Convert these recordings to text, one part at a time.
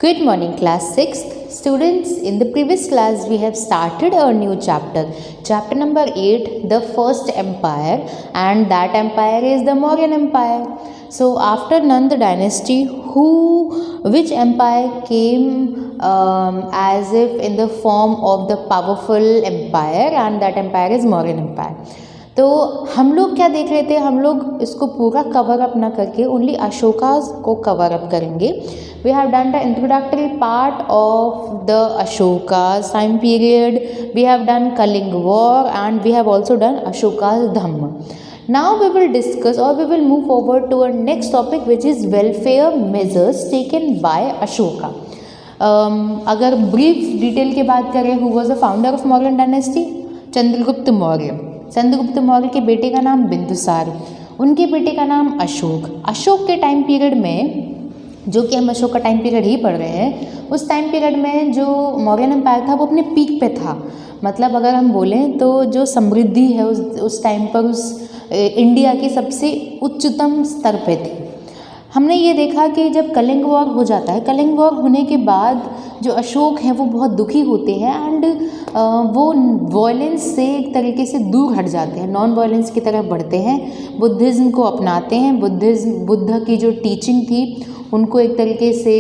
Good morning, class 6th. Students, in the previous class we have started a new chapter. Chapter number 8, the first empire, and that empire is the Mauryan Empire. So after Nanda dynasty, which empire came as if in the form of the powerful empire, and that empire is Mauryan Empire. तो हम लोग क्या देख रहे थे, हम लोग इसको पूरा कवर अप ना करके ओनली अशोकास को कवर अप करेंगे. We have done the introductory part of the Ashoka's time period. We have done Kalinga war and we have also done Ashoka's Dhamma. Now we will discuss और we will move forward to our next topic which is welfare measures taken by Ashoka. अगर brief detail की बात करें, who was the founder of Mauryan dynasty? Chandragupta Maurya. Chandragupta Maurya के बेटे का नाम बिंदुसार, उनके बेटे का नाम अशोक. अशोक के टाइम पीरियड में, जो कि हम अशोक का टाइम पीरियड ही पढ़ रहे हैं, उस टाइम पीरियड में जो मौर्यन एम्पायर था वो अपने पीक पे था. मतलब अगर हम बोलें तो जो समृद्धि है उस टाइम पर उस इंडिया की सबसे उच्चतम स्तर पे थी. हमने ये देखा कि जब कलिंग वॉर हो जाता है, कलिंग वॉर होने के बाद जो अशोक हैं वो बहुत दुखी होते हैं एंड वो वॉयलेंस से एक तरीके से दूर हट जाते हैं, नॉन वॉयलेंस की तरफ बढ़ते हैं, बुद्धिज़्म को अपनाते हैं. बुद्ध की जो टीचिंग थी उनको एक तरीके से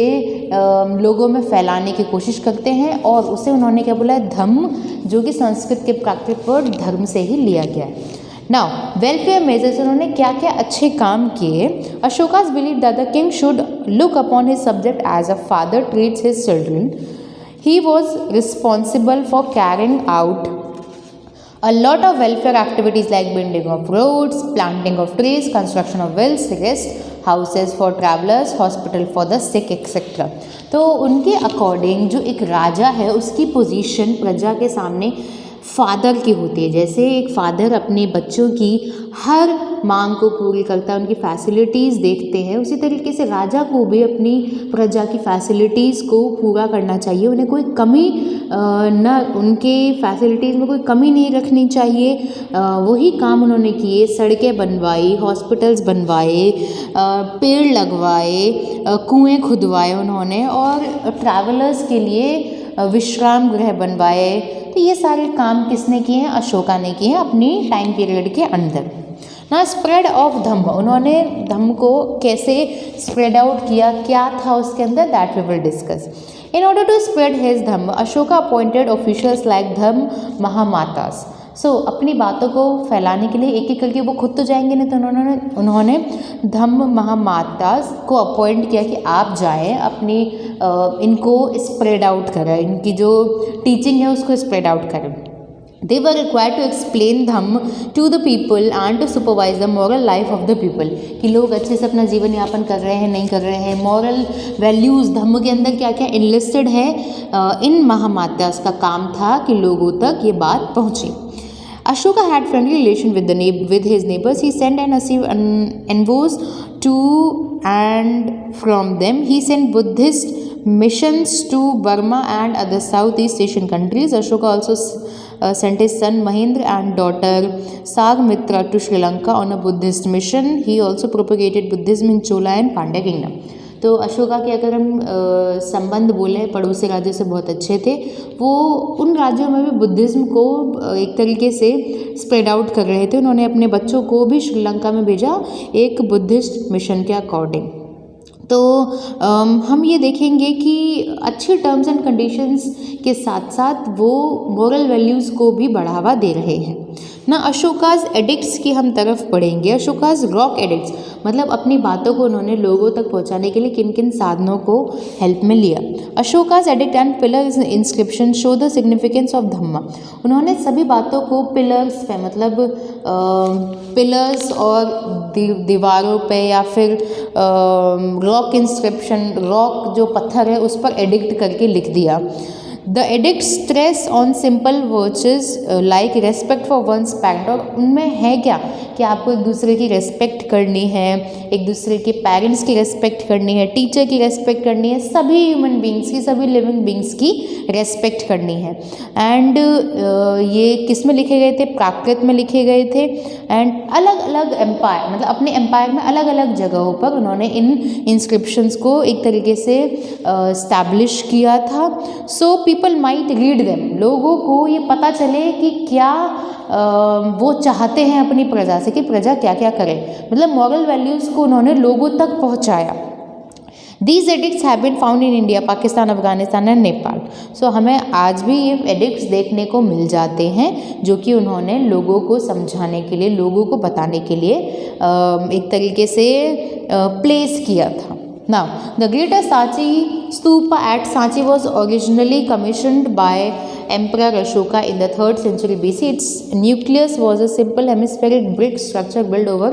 लोगों में फैलाने की कोशिश करते हैं, और उसे उन्होंने क्या बोला है, धम्म, जो कि संस्कृत के प्राकृत वर्ड धर्म से ही लिया गया है. नाउ वेलफेयर मेजर्स, उन्होंने क्या क्या अच्छे काम किए. Ashoka's believe that the king should look upon his subject as a father treats his children. He was responsible for carrying out a lot of welfare activities like building of roads, planting of trees, construction of wells, rest houses for travelers, hospital for the sick, etc. तो उनके according जो एक राजा है उसकी position प्रजा के सामने father की होती है. जैसे एक फादर अपने बच्चों की हर मांग को पूरी करता है, उनकी फैसिलिटीज़ देखते हैं, उसी तरीके से राजा को भी अपनी प्रजा की फैसिलिटीज़ को पूरा करना चाहिए. उन्हें कोई कमी उनके फैसिलिटीज़ में कोई कमी नहीं रखनी चाहिए. वही काम उन्होंने किए. सड़कें बनवाई, हॉस्पिटल्स बनवाए, पेड़ लगवाए, कुएं खुदवाए उन्होंने, और ट्रैवलर्स के लिए विश्राम गृह बनवाए. तो ये सारे काम किसने किए हैं? अशोका ने किए हैं अपनी टाइम पीरियड के अंदर. ना स्प्रेड ऑफ धम्म, उन्होंने धम्म को कैसे स्प्रेड आउट किया, क्या था उसके अंदर, that we will discuss. In order to spread his Dhamma, Ashoka appointed officials like Dhamma Mahamatras. So अपनी बातों को फैलाने के लिए एक एक करके, वो खुद तो जाएंगे नहीं, तो उन्होंने धम्म महामातास को अपॉइंट किया कि आप जाएं, अपनी इनको स्प्रेड आउट करें, इनकी जो टीचिंग है उसको स्प्रेड आउट करें. They were required to explain Dhamma to the people and to supervise the moral life of the people. कि लोग अच्छे से अपना जीवन यापन कर रहे हैं, नहीं कर रहे हैं. मॉरल वैल्यूज़ धम्म के अंदर क्या क्या इनलिस्टेड है. इन महामातास का काम था कि लोगों तक ये बात पहुँचे. Ashoka had friendly relation with his neighbors. He sent and received envoys to and from them. He sent Buddhist missions to Burma and other Southeast Asian countries. Ashoka also sent his son Mahendra and daughter Sagmitra to Sri Lanka on a Buddhist mission. He also propagated Buddhism in Chola and Pandya kingdom. तो अशोका के अगर हम संबंध बोलें, पड़ोसी राज्यों से बहुत अच्छे थे. वो उन राज्यों में भी बुद्धिज़्म को एक तरीके से स्प्रेड आउट कर रहे थे. उन्होंने अपने बच्चों को भी श्रीलंका में भेजा एक बुद्धिस्ट मिशन के अकॉर्डिंग. तो हम ये देखेंगे कि अच्छी टर्म्स एंड कंडीशंस के साथ साथ वो मोरल वैल्यूज़ को भी बढ़ावा दे रहे हैं ना. अशोकाज एडिक्ट्स की हम तरफ पढ़ेंगे. अशोकाज रॉक एडिक्ट्स, मतलब अपनी बातों को उन्होंने लोगों तक पहुंचाने के लिए किन किन साधनों को हेल्प में लिया. Ashoka's edict and pillar inscription show the significance of Dhamma. उन्होंने सभी बातों को पिलर्स पे, मतलब पिलर्स और दीवारों पे, या फिर रॉक इंस्क्रिप्शन, रॉक जो पत्थर है उस पर एडिक्ट करके लिख दिया. The edict stress on simple virtues like respect for one's parent, और उनमें है क्या कि आपको एक दूसरे की रेस्पेक्ट करनी है, एक दूसरे के पेरेंट्स की रेस्पेक्ट करनी है, टीचर की रेस्पेक्ट करनी है, सभी ह्यूमन बींग्स की, सभी लिविंग बींग्स की रेस्पेक्ट करनी है। एंड ये किस में लिखे गए थे? प्राकृत में लिखे गए थे। एंड अलग अलग एम्पायर, मतलब अपने एम्पायर में अलग अलग जगहों पर उन्होंने इन इंस्क्रिप्शंस को एक तरीके से स्टैब्लिश किया था। So people might read them, लोगों को ये पता चले कि क्या वो चाहते हैं अपनी प्रजा से, कि प्रजा क्या क्या करे, मतलब मॉरल वैल्यूज़ को उन्होंने लोगों तक पहुंचाया। These edicts have been found in India, Pakistan, Afghanistan and Nepal. So हमें आज भी ये एडिक्ट्स देखने को मिल जाते हैं जो कि उन्होंने लोगों को समझाने के लिए, लोगों को बताने के लिए एक तरीके से प्लेस किया था। Now, the greater Sanchi Stupa at Sanchi was originally commissioned by Emperor Ashoka in the 3rd century BC. Its nucleus was a simple hemispheric brick structure built over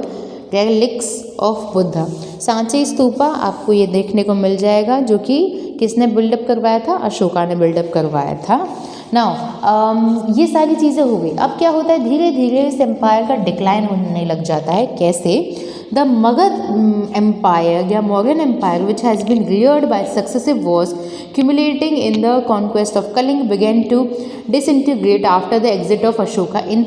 relics of Buddha. Sanchi stupa आपको ये देखने को मिल जाएगा जो कि किसने buildup करवाया था? अशोका ने बिल्डअप करवाया था। नाउ ये सारी चीज़ें हो गई। अब क्या होता है, धीरे धीरे इस एम्पायर का डिक्लाइन होने लग जाता है। कैसे? द मगध एम्पायर या Mauryan empire which has been reared by successive wars accumulating in the conquest of Kaling began to disintegrate after the exit of Ashoka in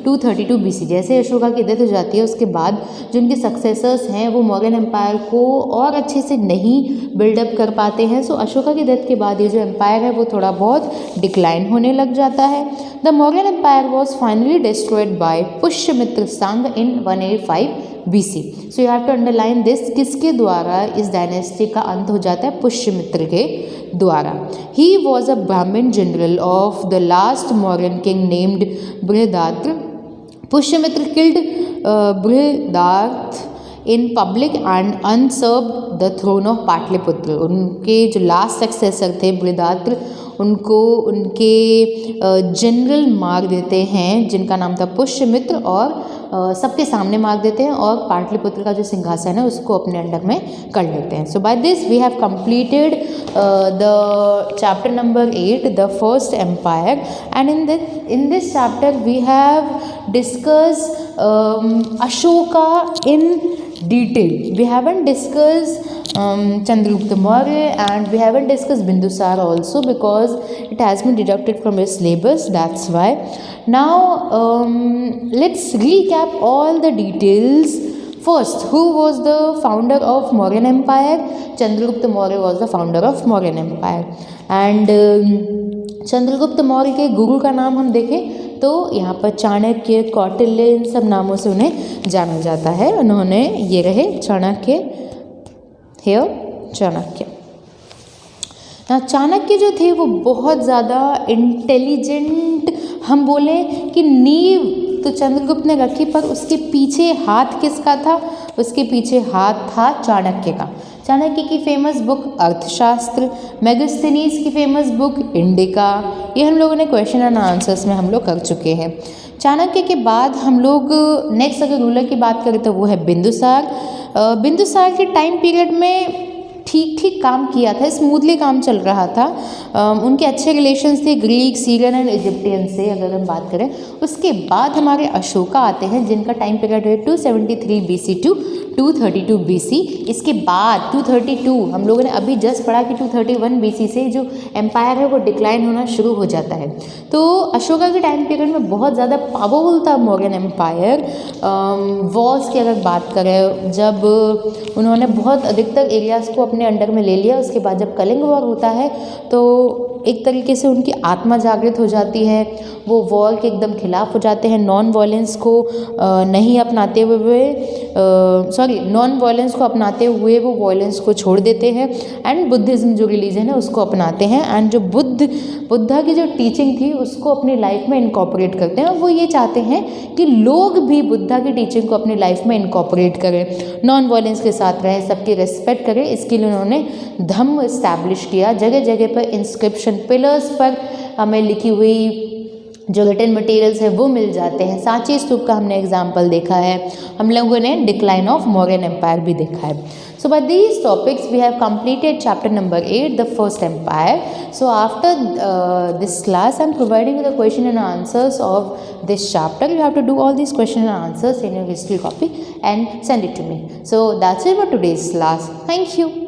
232 BC। जैसे अशोका की डेथ हो जाती है उसके बाद जो उनके सक्सेसर्स हैं वो मौर्यन एम्पायर को और अच्छे से नहीं बिल्डअप कर पाते हैं। सो अशोका की डेथ के बाद ये जो एम्पायर है वो थोड़ा बहुत डिक्लाइन होने लग जाता है। The Mauryan empire was finally destroyed by Pushyamitra Sangh in 185 BC। So you have to underline this, किसके द्वारा इस डायनेस्टी का अंत हो जाता है? पुष्यमित्र के द्वारा। ही was a Brahmin general of the last Mauryan king named Brihadratha. Pushyamitra killed Brihadratha in public and usurped the throne of Pataliputra. उनके जो लास्ट सक्सेसर थे बृहदात्र, उनको उनके जनरल मार देते हैं जिनका नाम था पुष्यमित्र, और सबके सामने मार देते हैं और पाटलिपुत्र का जो सिंहासन है उसको अपने अंडर में कर लेते हैं। So by this we have completed the chapter number 8, the first empire, and in this chapter we have discussed Ashoka in detail. We haven't discussed Chandragupta Maurya and we haven't discussed Bindusar also because it has been deducted from his syllabus, that's why. Now let's recap all the details. First, who was the founder of Mauryan Empire? Chandragupta Maurya was the founder of Mauryan Empire. And Chandragupta Maurya के गुरु का नाम हम देखें तो यहाँ पर चाणक्य, कौटिल्य, इन सब नामों से उन्हें जाना जाता है। उन्होंने ये रहे चाणक्य, चाणक्य। चाणक्य जो थे वो बहुत ज़्यादा इंटेलिजेंट, हम बोले कि नींव तो चंद्रगुप्त ने रखी, पर उसके पीछे हाथ किसका था? उसके पीछे हाथ था चाणक्य का। चाणक्य की फेमस बुक अर्थशास्त्र, मेगास्थनीज की फेमस बुक इंडिका, ये हम लोगों ने क्वेश्चन एंड आंसर्स में हम लोग कर चुके हैं। चाणक्य के बाद हम लोग नेक्स्ट अगर रूलर की बात करें तो वो है बिंदुसार। बिंदुसार के टाइम पीरियड में ठीक ठीक काम किया था, स्मूथली काम चल रहा था। उनके अच्छे रिलेशंस थे ग्रीक, सीरियन एंड इजिप्टियन से अगर हम बात करें। उसके बाद हमारे अशोका आते हैं जिनका टाइम पीरियड है 273 BC टू 232 BC। इसके बाद 232 हम लोगों ने अभी जस्ट पढ़ा कि 231 BC से जो एम्पायर है वो डिक्लाइन होना शुरू हो जाता है। तो अशोका के टाइम पीरियड में बहुत ज़्यादा पावरफुल था मौर्यन एम्पायर। वॉर्स की अगर बात करें, जब उन्होंने बहुत अधिकतर एरियाज़ को अपने अंडर में ले लिया, उसके बाद जब कलिंग वॉर होता है तो एक तरीके से उनकी आत्मा जागृत हो जाती है, वो वॉर के एकदम खिलाफ हो जाते हैं। नॉन वायलेंस को नहीं अपनाते हुए नॉन वायलेंस को अपनाते हुए वो वायलेंस को छोड़ देते हैं एंड बुद्धिज़्म जो रिलीजन है उसको अपनाते हैं, एंड जो बुद्धा की जो टीचिंग थी उसको अपनी लाइफ में इनकॉर्पोरेट करते हैं। वो ये चाहते हैं कि लोग भी बुद्धा की टीचिंग को अपनी लाइफ में इनकॉर्पोरेट करें, नॉन वायलेंस के साथ रहें, सबकी रिस्पेक्ट करें। इसके लिए उन्होंने धम्म इस्टेब्लिश किया। जगह जगह पर इंस्क्रिप्शन, पिलर्स पर हमें लिखी हुई जो रिटन मटेरियल्स है वो मिल जाते हैं। सांची स्तूप का हमने एग्जाम्पल देखा है। हम लोगों ने डिक्लाइन ऑफ मौर्यन एम्पायर भी देखा है। So by these topics we have completed chapter number 8, the first empire. So after this class I am providing you the question and answers of this chapter. You have to do all these question and answers in your history copy and send it to me. So that's it for today's class. Thank you.